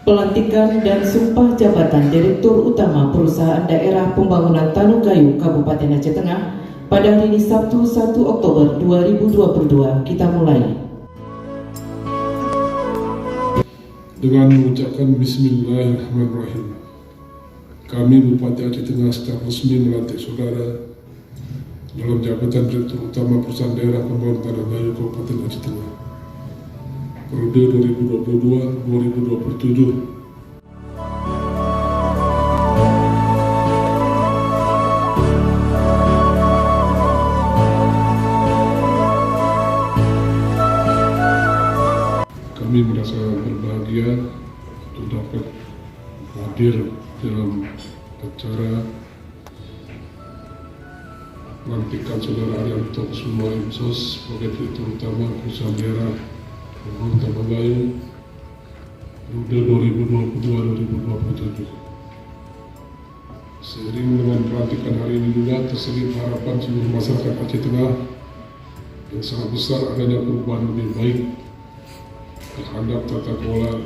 Pelantikan dan sumpah jabatan Direktur Utama Perusahaan Daerah Pembangunan Tanukayu Kabupaten Aceh Tengah pada hari ini Sabtu 1 Oktober 2022. Kita mulai. Dengan mengucapkan Bismillahirrahmanirrahim, kami Bupati Aceh Tengah secara resmi melantik saudara dalam jabatan Direktur Utama Perusahaan Daerah Pembangunan Tanukayu Kabupaten Aceh Tengah periode 2022-2027. Kami merasa berbahagia untuk dapat hadir dalam acara pelantikan saudara Arianto Kusuma MSOS sebagai Direktur Utama Perusahaan Daerah Pembangunan Tanukayu periode 2022-2027. Seiring dengan pelantikan hari ini juga terselip harapan seluruh masyarakat Aceh Tengah yang sangat besar adanya perubahan lebih baik terhadap tata kelola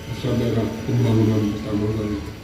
Perusahaan Daerah Pembangunan Tanukayu.